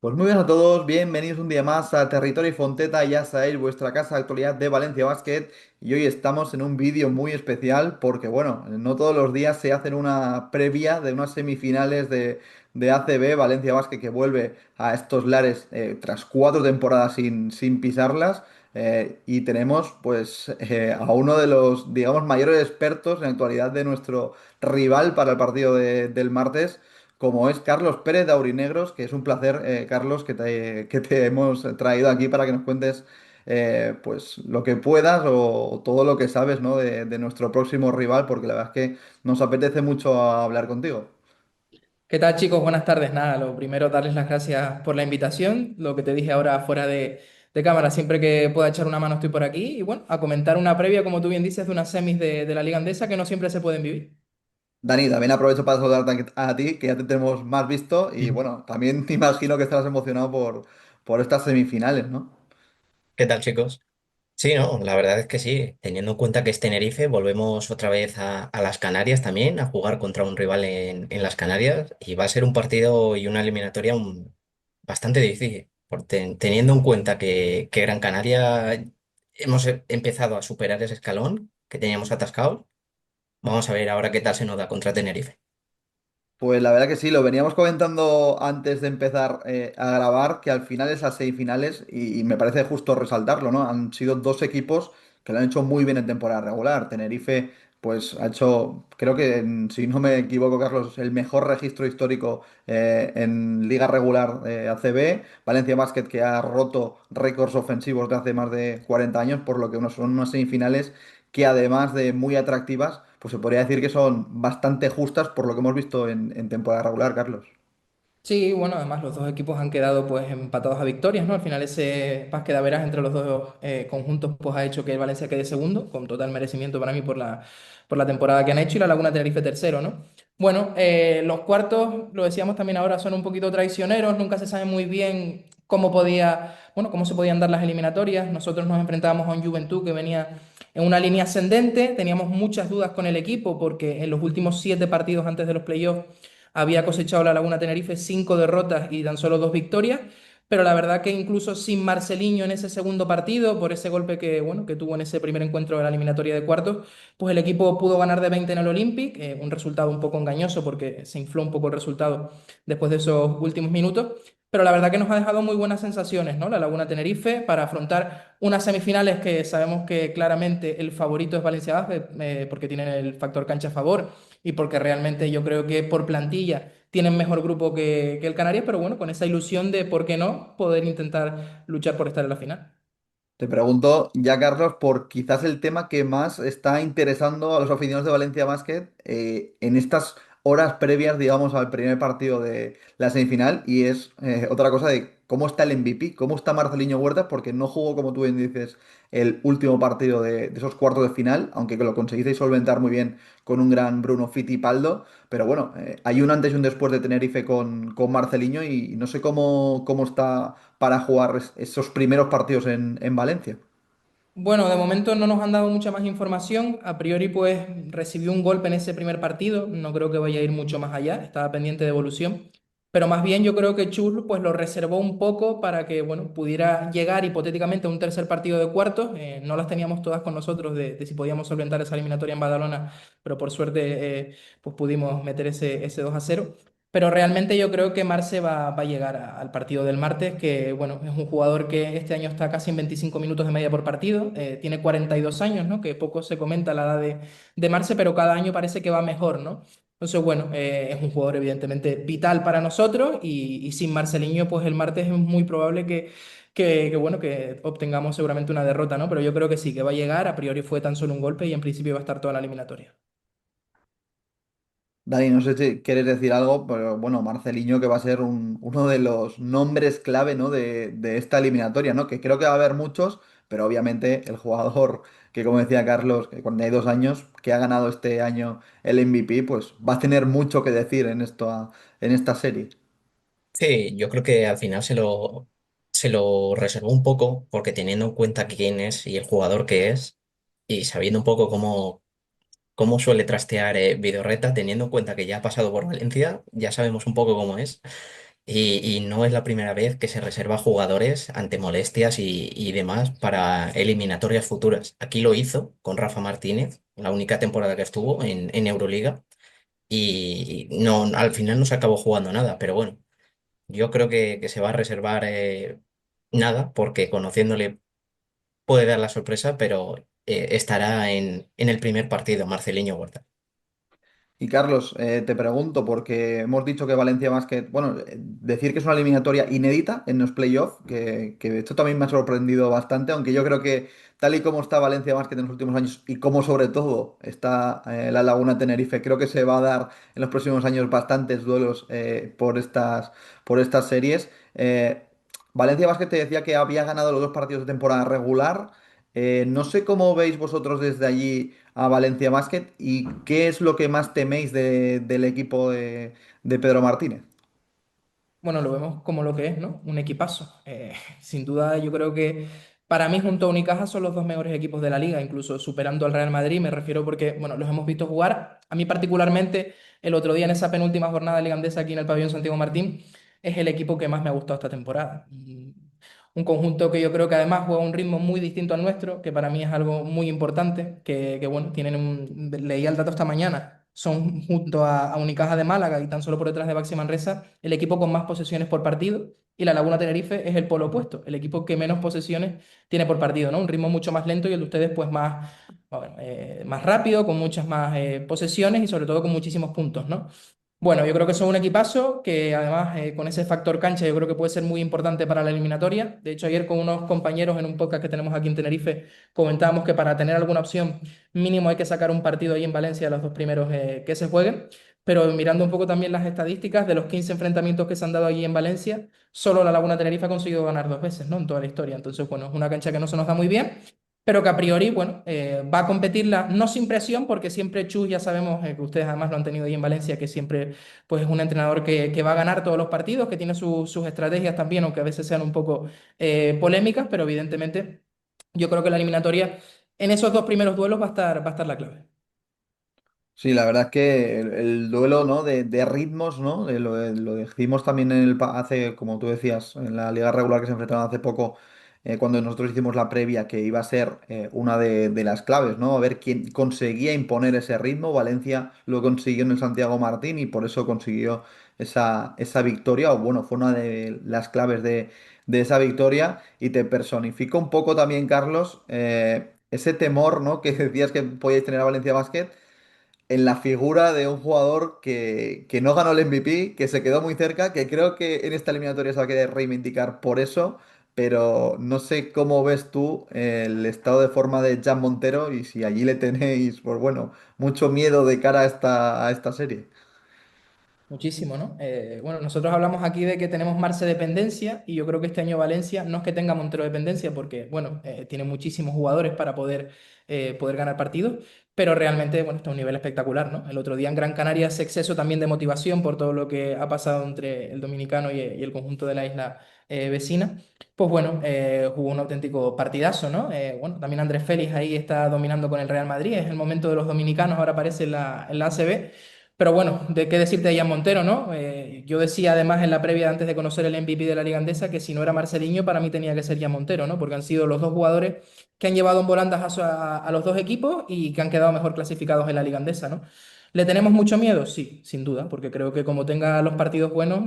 Pues muy buenas a todos, bienvenidos un día más a Territorio y Fonteta, ya sabéis, vuestra casa de actualidad de Valencia Basket. Y hoy estamos en un vídeo muy especial porque, bueno, no todos los días se hacen una previa de unas semifinales de ACB, Valencia Basket, que vuelve a estos lares tras 4 temporadas sin pisarlas. Y tenemos, pues, a uno de los, digamos, mayores expertos en actualidad de nuestro rival para el partido del martes como es Carlos Pérez de Aurinegros, que es un placer, Carlos, que te hemos traído aquí para que nos cuentes pues lo que puedas o todo lo que sabes, ¿no? de nuestro próximo rival, porque la verdad es que nos apetece mucho hablar contigo. ¿Qué tal, chicos? Buenas tardes. Nada, lo primero, darles las gracias por la invitación. Lo que te dije ahora fuera de cámara, siempre que pueda echar una mano estoy por aquí. Y bueno, a comentar una previa, como tú bien dices, de unas semis de la Liga Andesa que no siempre se pueden vivir. Dani, también aprovecho para saludarte a ti, que ya te tenemos más visto, y Ujú. bueno, también te imagino que estarás emocionado por estas semifinales, ¿no? ¿Qué tal, chicos? Sí, no, la verdad es que sí, teniendo en cuenta que es Tenerife, volvemos otra vez a las Canarias también, a jugar contra un rival en las Canarias, y va a ser un partido y una eliminatoria bastante difícil, teniendo en cuenta que Gran Canaria hemos empezado a superar ese escalón que teníamos atascado. Vamos a ver ahora qué tal se nos da contra Tenerife. Pues la verdad que sí, lo veníamos comentando antes de empezar a grabar, que al final esas semifinales, y me parece justo resaltarlo, ¿no? Han sido dos equipos que lo han hecho muy bien en temporada regular. Tenerife, pues ha hecho, creo que, si no me equivoco, Carlos, el mejor registro histórico en liga regular ACB. Valencia Basket, que ha roto récords ofensivos de hace más de 40 años, por lo que son unas semifinales que además de muy atractivas, pues se podría decir que son bastante justas por lo que hemos visto en temporada regular, Carlos. Sí, bueno, además los dos equipos han quedado pues empatados a victorias, ¿no? Al final ese pase de veras entre los dos conjuntos pues ha hecho que el Valencia quede segundo, con total merecimiento para mí por la temporada que han hecho y la Laguna Tenerife tercero, ¿no? Bueno, los cuartos, lo decíamos también ahora, son un poquito traicioneros, nunca se sabe muy bien cómo se podían dar las eliminatorias. Nosotros nos enfrentábamos a un Juventud que venía en una línea ascendente, teníamos muchas dudas con el equipo porque en los últimos 7 partidos antes de los playoffs había cosechado la Laguna Tenerife 5 derrotas y tan solo 2 victorias, pero la verdad que incluso sin Marceliño en ese segundo partido, por ese golpe que tuvo en ese primer encuentro de la eliminatoria de cuartos, pues el equipo pudo ganar de 20 en el Olympic, un resultado un poco engañoso porque se infló un poco el resultado después de esos últimos minutos. Pero la verdad que nos ha dejado muy buenas sensaciones, ¿no? La Laguna Tenerife para afrontar unas semifinales que sabemos que claramente el favorito es Valencia Basket, porque tienen el factor cancha a favor y porque realmente yo creo que por plantilla tienen mejor grupo que el Canarias, pero bueno, con esa ilusión de, ¿por qué no?, poder intentar luchar por estar en la final. Te pregunto ya, Carlos, por quizás el tema que más está interesando a los aficionados de Valencia Basket en estas horas previas, digamos, al primer partido de la semifinal, y es otra cosa de cómo está el MVP, cómo está Marceliño Huertas, porque no jugó, como tú bien dices, el último partido de esos cuartos de final, aunque lo conseguisteis solventar muy bien con un gran Bruno Fittipaldo. Pero bueno, hay un antes y un después de Tenerife con Marceliño, y no sé cómo está para jugar esos primeros partidos en Valencia. Bueno, de momento no nos han dado mucha más información. A priori, pues recibió un golpe en ese primer partido. No creo que vaya a ir mucho más allá. Estaba pendiente de evolución. Pero más bien yo creo que Chus pues lo reservó un poco para que bueno, pudiera llegar hipotéticamente a un tercer partido de cuartos. No las teníamos todas con nosotros de si podíamos solventar esa eliminatoria en Badalona, pero por suerte pues pudimos meter ese 2-0. Pero realmente yo creo que Marce va a llegar al partido del martes, que bueno, es un jugador que este año está casi en 25 minutos de media por partido, tiene 42 años, ¿no? Que poco se comenta la edad de Marce, pero cada año parece que va mejor, ¿no? Entonces, bueno, es un jugador evidentemente vital para nosotros y sin Marceliño, pues el martes es muy probable bueno, que obtengamos seguramente una derrota, ¿no? Pero yo creo que sí, que va a llegar, a priori fue tan solo un golpe y en principio va a estar toda la eliminatoria. Dani, no sé si quieres decir algo, pero bueno, Marceliño que va a ser uno de los nombres clave, ¿no? de esta eliminatoria, ¿no? Que creo que va a haber muchos, pero obviamente el jugador que, como decía Carlos, que 42 años, que ha ganado este año el MVP, pues va a tener mucho que decir en esta serie. Sí, yo creo que al final se lo reservó un poco, porque teniendo en cuenta quién es y el jugador que es, y sabiendo un poco cómo suele trastear Vidorreta, teniendo en cuenta que ya ha pasado por Valencia, ya sabemos un poco cómo es. y no es la primera vez que se reserva jugadores ante molestias y demás para eliminatorias futuras. Aquí lo hizo con Rafa Martínez, la única temporada que estuvo en Euroliga, y no, al final no se acabó jugando nada, pero bueno, yo creo que se va a reservar nada, porque conociéndole puede dar la sorpresa, pero estará en el primer partido, Marceliño Huerta. Y Carlos, te pregunto, porque hemos dicho que Valencia Basket, bueno, decir que es una eliminatoria inédita en los playoffs, que esto también me ha sorprendido bastante, aunque yo creo que tal y como está Valencia Basket en los últimos años y como sobre todo está la Laguna Tenerife, creo que se va a dar en los próximos años bastantes duelos por estas series. Valencia Basket te decía que había ganado los dos partidos de temporada regular. No sé cómo veis vosotros desde allí a Valencia Basket y qué es lo que más teméis del equipo de Pedro Martínez. Bueno, lo vemos como lo que es, ¿no? Un equipazo. Sin duda, yo creo que para mí, junto a Unicaja, son los dos mejores equipos de la liga, incluso superando al Real Madrid. Me refiero porque, bueno, los hemos visto jugar. A mí, particularmente, el otro día en esa penúltima jornada de Liga Andesa aquí en el pabellón Santiago Martín, es el equipo que más me ha gustado esta temporada. Un conjunto que yo creo que además juega a un ritmo muy distinto al nuestro, que para mí es algo muy importante, bueno, tienen leía el dato esta mañana, son junto a Unicaja de Málaga y tan solo por detrás de Baxi Manresa, el equipo con más posesiones por partido, y la Laguna Tenerife es el polo opuesto, el equipo que menos posesiones tiene por partido, ¿no? Un ritmo mucho más lento y el de ustedes pues más, bueno, más rápido, con muchas más posesiones y sobre todo con muchísimos puntos, ¿no? Bueno, yo creo que son un equipazo que además con ese factor cancha yo creo que puede ser muy importante para la eliminatoria. De hecho, ayer con unos compañeros en un podcast que tenemos aquí en Tenerife comentábamos que para tener alguna opción mínimo hay que sacar un partido ahí en Valencia, los dos primeros que se jueguen. Pero mirando un poco también las estadísticas de los 15 enfrentamientos que se han dado allí en Valencia, solo la Laguna Tenerife ha conseguido ganar dos veces, ¿no? En toda la historia. Entonces, bueno, es una cancha que no se nos da muy bien, pero que a priori, bueno, va a competirla no sin presión, porque siempre Chus, ya sabemos que ustedes además lo han tenido ahí en Valencia, que siempre pues es un entrenador que va a ganar todos los partidos, que tiene sus estrategias también, aunque a veces sean un poco polémicas, pero evidentemente yo creo que la eliminatoria en esos dos primeros duelos va a estar la clave. Sí, la verdad es que el duelo, ¿no? de ritmos, ¿no? Lo dijimos también hace, como tú decías, en la liga regular que se enfrentaron hace poco, cuando nosotros hicimos la previa, que iba a ser una de las claves, ¿no? A ver quién conseguía imponer ese ritmo. Valencia lo consiguió en el Santiago Martín y por eso consiguió esa victoria, o bueno, fue una de las claves de esa victoria. Y te personifica un poco también, Carlos, ese temor, ¿no? Que decías que podíais tener a Valencia Basket en la figura de un jugador que no ganó el MVP, que se quedó muy cerca, que creo que en esta eliminatoria se va a querer reivindicar por eso, pero no sé cómo ves tú el estado de forma de Jan Montero y si allí le tenéis, pues bueno, mucho miedo de cara a esta serie. Muchísimo, ¿no? Bueno, nosotros hablamos aquí de que tenemos Marce dependencia y yo creo que este año Valencia no es que tenga Montero dependencia porque, bueno, tiene muchísimos jugadores para poder ganar partidos, pero realmente, bueno, está a un nivel espectacular, ¿no? El otro día en Gran Canaria ese exceso también de motivación por todo lo que ha pasado entre el dominicano y el conjunto de la isla vecina, pues bueno, jugó un auténtico partidazo, ¿no? Bueno, también Andrés Félix ahí está dominando con el Real Madrid, es el momento de los dominicanos, ahora aparece en la ACB. Pero bueno, de qué decirte de Ian Montero, ¿no? Yo decía además en la previa antes de conocer el MVP de la Liga Andesa que si no era Marceliño, para mí tenía que ser Ian Montero, ¿no? Porque han sido los dos jugadores que han llevado en volandas a los dos equipos y que han quedado mejor clasificados en la Liga Andesa, ¿no? ¿Le tenemos mucho miedo? Sí, sin duda, porque creo que como tenga los partidos buenos,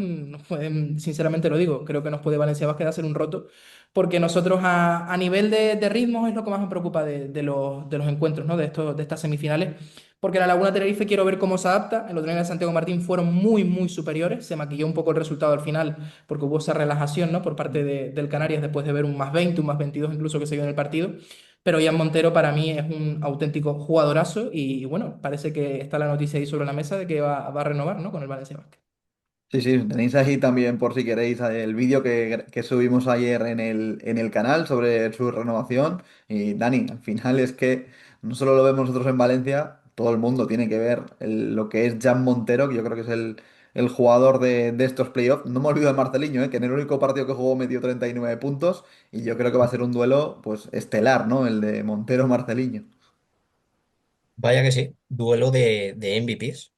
sinceramente lo digo, creo que nos puede Valencia Vázquez hacer un roto, porque nosotros a nivel de ritmo es lo que más me preocupa de los encuentros, ¿no? De estas semifinales porque la Laguna Tenerife quiero ver cómo se adapta. El otro día en el Santiago Martín fueron muy, muy superiores. Se maquilló un poco el resultado al final porque hubo esa relajación, ¿no? Por parte del Canarias después de ver un +20, un +22 incluso que se dio en el partido. Pero Ian Montero para mí es un auténtico jugadorazo y bueno, parece que está la noticia ahí sobre la mesa de que va a renovar, ¿no? Con el Valencia Basket. Sí, sí, tenéis ahí también, por si queréis, el vídeo que subimos ayer en el canal sobre su renovación. Y Dani, al final es que no solo lo vemos nosotros en Valencia, todo el mundo tiene que ver lo que es Jan Montero, que yo creo que es el jugador de estos playoffs. No me olvido de Marceliño, que en el único partido que jugó metió 39 puntos. Y yo creo que va a ser un duelo pues estelar, ¿no? El de Montero-Marceliño. Vaya que sí, duelo de MVPs,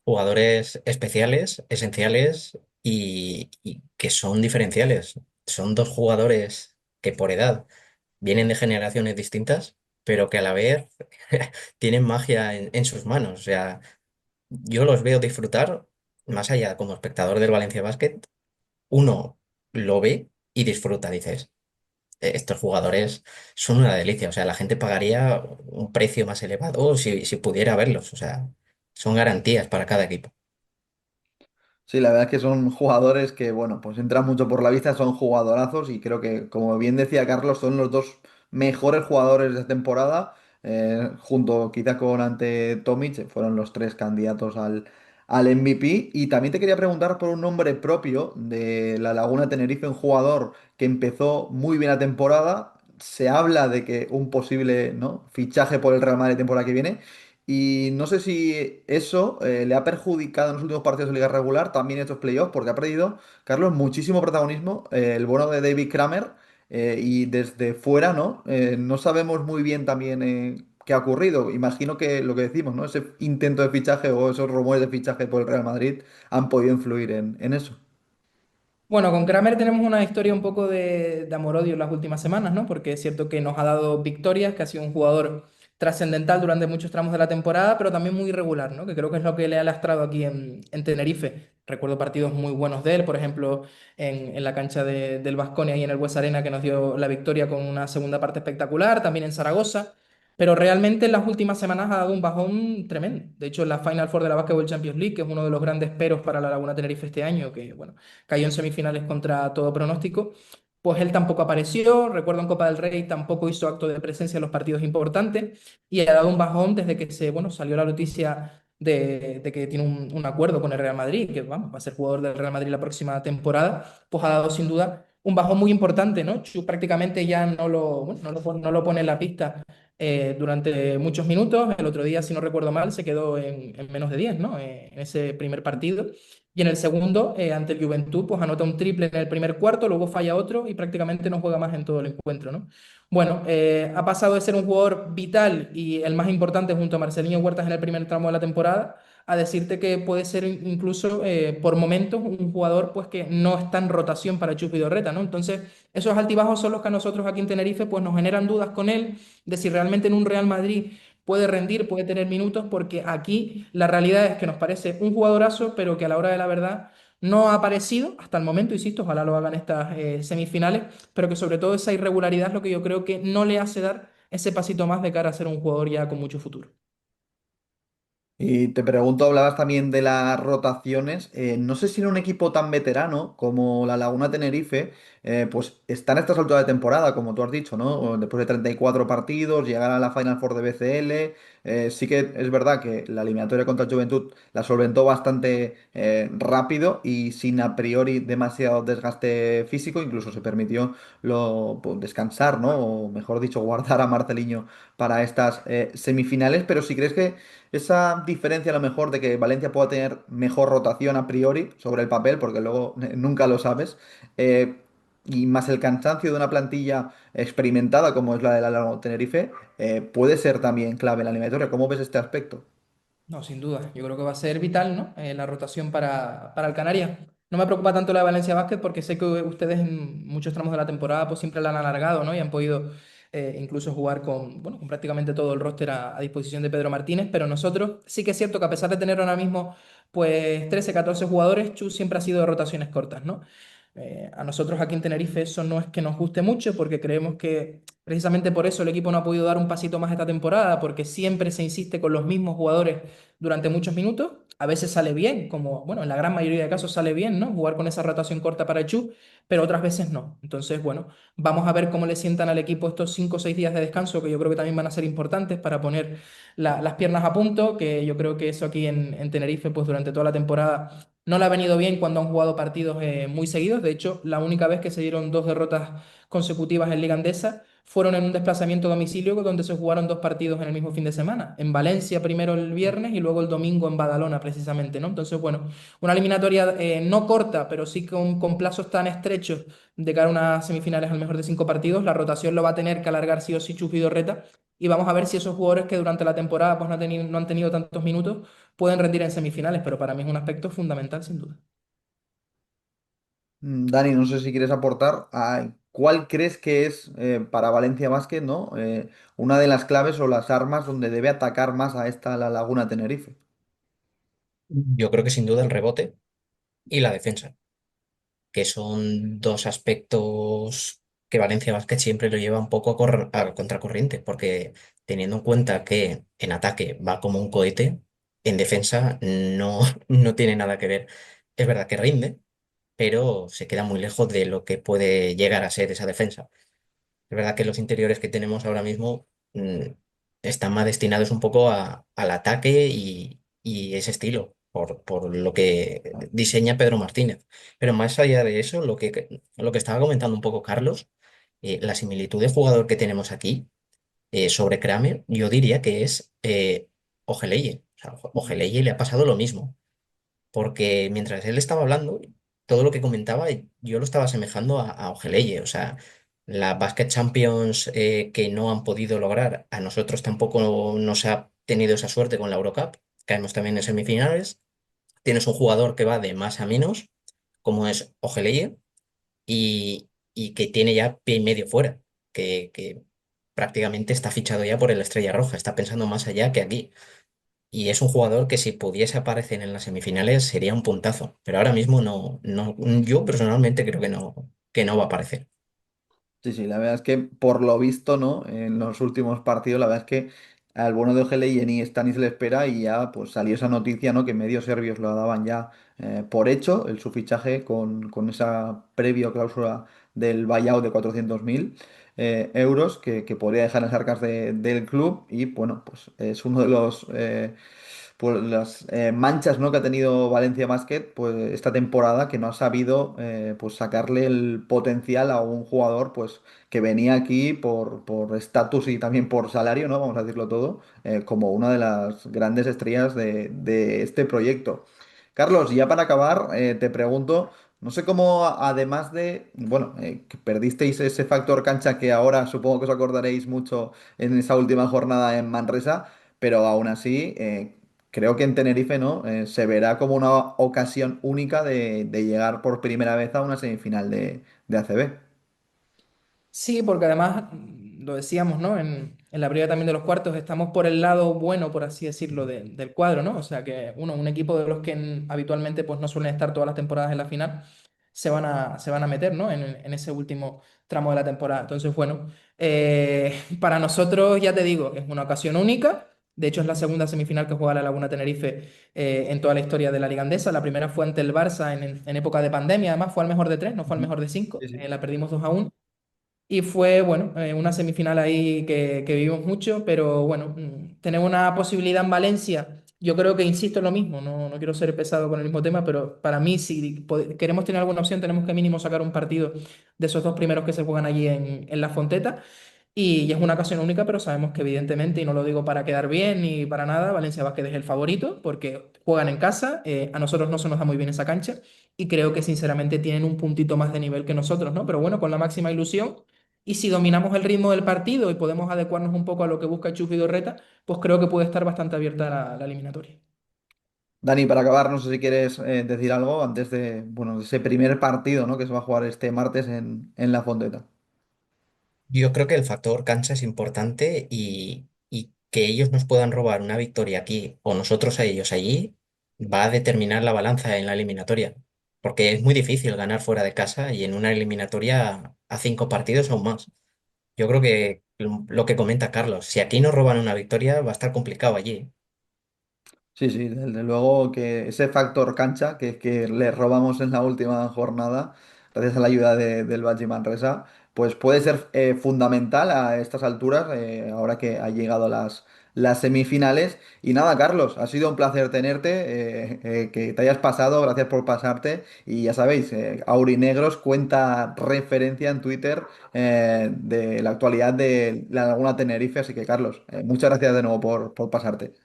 jugadores especiales, esenciales y que son diferenciales. Son dos jugadores que por edad vienen de generaciones distintas, pero que a la vez tienen magia en sus manos. O sea, yo los veo disfrutar, más allá como espectador del Valencia Basket, uno lo ve y disfruta, dices. Estos jugadores son una delicia, o sea, la gente pagaría un precio más elevado si pudiera verlos, o sea, son garantías para cada equipo. Sí, la verdad es que son jugadores que, bueno, pues entran mucho por la vista, son jugadorazos y creo que, como bien decía Carlos, son los dos mejores jugadores de temporada, junto quizá con ante Tomic, fueron los tres candidatos al MVP. Y también te quería preguntar por un nombre propio de la Laguna Tenerife, un jugador que empezó muy bien la temporada. Se habla de que un posible, ¿no?, fichaje por el Real Madrid temporada que viene. Y no sé si eso le ha perjudicado en los últimos partidos de liga regular, también estos playoffs, porque ha perdido, Carlos, muchísimo protagonismo el bono de David Kramer. Y desde fuera, ¿no? No sabemos muy bien también qué ha ocurrido. Imagino que lo que decimos, ¿no? Ese intento de fichaje o esos rumores de fichaje por el Real Madrid han podido influir en eso. Bueno, con Kramer tenemos una historia un poco de amor-odio en las últimas semanas, ¿no? Porque es cierto que nos ha dado victorias, que ha sido un jugador trascendental durante muchos tramos de la temporada, pero también muy irregular, ¿no? Que creo que es lo que le ha lastrado aquí en Tenerife. Recuerdo partidos muy buenos de él, por ejemplo, en la cancha del Baskonia y en el Bues Arena, que nos dio la victoria con una segunda parte espectacular, también en Zaragoza. Pero realmente en las últimas semanas ha dado un bajón tremendo. De hecho, en la Final Four de la Basketball Champions League, que es uno de los grandes peros para la Laguna Tenerife este año, que bueno, cayó en semifinales contra todo pronóstico, pues él tampoco apareció, recuerdo en Copa del Rey tampoco hizo acto de presencia en los partidos importantes y ha dado un bajón desde que bueno, salió la noticia de que tiene un acuerdo con el Real Madrid, que vamos, va a ser jugador del Real Madrid la próxima temporada, pues ha dado sin duda un bajón muy importante, ¿no? Chu prácticamente ya bueno, no lo pone en la pista durante muchos minutos. El otro día, si no recuerdo mal, se quedó en menos de 10, ¿no? En ese primer partido. Y en el segundo, ante el Juventud, pues anota un triple en el primer cuarto, luego falla otro y prácticamente no juega más en todo el encuentro, ¿no? Bueno, ha pasado de ser un jugador vital y el más importante junto a Marcelinho Huertas en el primer tramo de la temporada, a decirte que puede ser incluso por momentos un jugador pues que no está en rotación para Chupi Dorreta, ¿no? Entonces, esos altibajos son los que a nosotros aquí en Tenerife pues nos generan dudas con él de si realmente en un Real Madrid puede rendir, puede tener minutos, porque aquí la realidad es que nos parece un jugadorazo, pero que a la hora de la verdad no ha aparecido hasta el momento, insisto, ojalá lo hagan estas semifinales, pero que sobre todo esa irregularidad es lo que yo creo que no le hace dar ese pasito más de cara a ser un jugador ya con mucho futuro. Y te pregunto, hablabas también de las rotaciones. No sé si en un equipo tan veterano como la Laguna Tenerife, pues están a estas alturas de temporada, como tú has dicho, ¿no? O después de 34 partidos, llegar a la Final Four de BCL. Sí que es verdad que la eliminatoria contra el Juventud la solventó bastante rápido y sin a priori demasiado desgaste físico. Incluso se permitió pues, descansar, ¿no? O mejor dicho, guardar a Marceliño para estas semifinales. Pero si crees que esa diferencia a lo mejor de que Valencia pueda tener mejor rotación a priori sobre el papel, porque luego nunca lo sabes, eh, y más el cansancio de una plantilla experimentada como es la de la Tenerife, puede ser también clave en la eliminatoria. ¿Cómo ves este aspecto? No, sin duda. Yo creo que va a ser vital, ¿no? La rotación para el Canarias. No me preocupa tanto la de Valencia Basket porque sé que ustedes en muchos tramos de la temporada pues siempre la han alargado, ¿no? Y han podido incluso jugar bueno, con prácticamente todo el roster a disposición de Pedro Martínez, pero nosotros sí que es cierto que a pesar de tener ahora mismo pues 13 14 jugadores, Chu siempre ha sido de rotaciones cortas, ¿no? A nosotros aquí en Tenerife eso no es que nos guste mucho porque creemos que precisamente por eso el equipo no ha podido dar un pasito más esta temporada, porque siempre se insiste con los mismos jugadores durante muchos minutos. A veces sale bien, como, bueno, en la gran mayoría de casos sale bien, ¿no? Jugar con esa rotación corta para Chu, pero otras veces no. Entonces, bueno, vamos a ver cómo le sientan al equipo estos 5 o 6 días de descanso, que yo creo que también van a ser importantes para poner las piernas a punto, que yo creo que eso aquí en Tenerife, pues durante toda la temporada no le ha venido bien cuando han jugado partidos muy seguidos. De hecho, la única vez que se dieron dos derrotas consecutivas en Liga Andesa fueron en un desplazamiento a domicilio donde se jugaron dos partidos en el mismo fin de semana. En Valencia primero el viernes y luego el domingo en Badalona precisamente, ¿no? Entonces, bueno, una eliminatoria no corta, pero sí con plazos tan estrechos de cara a unas semifinales al mejor de 5 partidos. La rotación lo va a tener que alargar sí o sí Chus Vidorreta y vamos a ver si esos jugadores que durante la temporada pues, no han tenido tantos minutos pueden rendir en semifinales, pero para mí es un aspecto fundamental sin duda. Dani, no sé si quieres aportar cuál crees que es para Valencia Basket, ¿no? Una de las claves o las armas donde debe atacar más a esta la Laguna Tenerife. Yo creo que sin duda el rebote y la defensa, que son dos aspectos que Valencia Basket siempre lo lleva un poco a contracorriente, porque teniendo en cuenta que en ataque va como un cohete, en defensa no, no tiene nada que ver. Es verdad que rinde, pero se queda muy lejos de lo que puede llegar a ser esa defensa. Es verdad que los interiores que tenemos ahora mismo están más destinados un poco al ataque y ese estilo, por lo que diseña Pedro Martínez. Pero más allá de eso, lo que estaba comentando un poco Carlos, la similitud de jugador que tenemos aquí sobre Kramer, yo diría que es Ojeleye. O sea, Ojeleye le ha pasado lo mismo porque mientras él estaba hablando, todo lo que comentaba, yo lo estaba asemejando a Ojeleye. O sea, la Basket Champions que no han podido lograr, a nosotros tampoco nos ha tenido esa suerte con la Eurocup, caemos también en semifinales. Tienes un jugador que va de más a menos, como es Ojeleye, y que tiene ya pie y medio fuera, que prácticamente está fichado ya por el Estrella Roja, está pensando más allá que aquí. Y es un jugador que si pudiese aparecer en las semifinales sería un puntazo, pero ahora mismo no, no, yo personalmente creo que no va a aparecer. Sí, sí, la verdad es que por lo visto, ¿no? En los últimos partidos, la verdad es que al bueno de Ojeleye ni está ni se le espera y ya pues salió esa noticia, ¿no? Que medios serbios lo daban ya por hecho, su fichaje con esa previo cláusula del buyout de 400.000 euros que podría dejar en las arcas del club y bueno, pues es uno de los pues las manchas, ¿no? Que ha tenido Valencia Basket pues esta temporada que no ha sabido pues sacarle el potencial a un jugador pues que venía aquí por estatus y también por salario, ¿no? Vamos a decirlo todo, como una de las grandes estrellas de este proyecto. Carlos, ya para acabar, te pregunto, no sé cómo, además de, bueno, que perdisteis ese factor cancha que ahora supongo que os acordaréis mucho en esa última jornada en Manresa, pero aún así, creo que en Tenerife, ¿no? Se verá como una ocasión única de llegar por primera vez a una semifinal de ACB. Sí, porque además, lo decíamos, ¿no? En la previa también de los cuartos, estamos por el lado bueno, por así decirlo, del cuadro, ¿no? O sea que un equipo de los que habitualmente pues, no suelen estar todas las temporadas en la final, se van a meter, ¿no? En ese último tramo de la temporada. Entonces, bueno, para nosotros, ya te digo, es una ocasión única. De hecho, es la segunda semifinal que juega la Laguna Tenerife en toda la historia de la Liga Andesa. La primera fue ante el Barça en época de pandemia, además fue al mejor de tres, no fue al Ujú. mejor de cinco. Sí, sí. La perdimos 2-1. Y fue, bueno, una semifinal ahí que vivimos mucho, pero bueno, tenemos una posibilidad en Valencia. Yo creo que insisto en lo mismo, no quiero ser pesado con el mismo tema, pero para mí, si queremos tener alguna opción, tenemos que mínimo sacar un partido de esos dos primeros que se juegan allí en La Fonteta. Y es una ocasión única, pero sabemos que evidentemente, y no lo digo para quedar bien ni para nada, Valencia Basket es el favorito porque juegan en casa, a nosotros no se nos da muy bien esa cancha y creo que sinceramente tienen un puntito más de nivel que nosotros, ¿no? Pero bueno, con la máxima ilusión y si dominamos el ritmo del partido y podemos adecuarnos un poco a lo que busca Chus Vidorreta, pues creo que puede estar bastante abierta la eliminatoria. Dani, para acabar, no sé si quieres decir algo antes de, bueno, de ese primer partido, ¿no? Que se va a jugar este martes en La Fonteta. Yo creo que el factor cancha es importante y que ellos nos puedan robar una victoria aquí o nosotros a ellos allí va a determinar la balanza en la eliminatoria. Porque es muy difícil ganar fuera de casa y en una eliminatoria a 5 partidos aún más. Yo creo que lo que comenta Carlos, si aquí nos roban una victoria va a estar complicado allí. Sí, sí, desde luego que ese factor cancha que le robamos en la última jornada, gracias a la ayuda del Baxi Manresa, pues puede ser fundamental a estas alturas, ahora que ha llegado las semifinales. Y nada, Carlos, ha sido un placer tenerte, que te hayas pasado, gracias por pasarte. Y ya sabéis, Aurinegros cuenta referencia en Twitter de la actualidad de la Laguna Tenerife, así que Carlos, muchas gracias de nuevo por pasarte.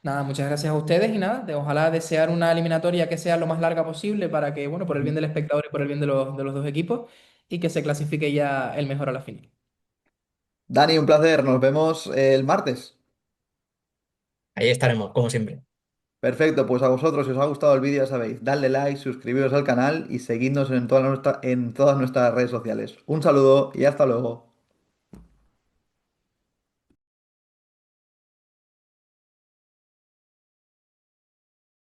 Nada, muchas gracias a ustedes y nada, ojalá desear una eliminatoria que sea lo más larga posible para que, bueno, por el bien del espectador y por el bien de los dos equipos y que se clasifique ya el mejor a la final. Dani, un placer. Nos vemos el martes. Ahí estaremos, como siempre. Perfecto, pues a vosotros, si os ha gustado el vídeo, ya sabéis, dadle like, suscribiros al canal y seguidnos en todas en todas nuestras redes sociales. Un saludo y hasta luego.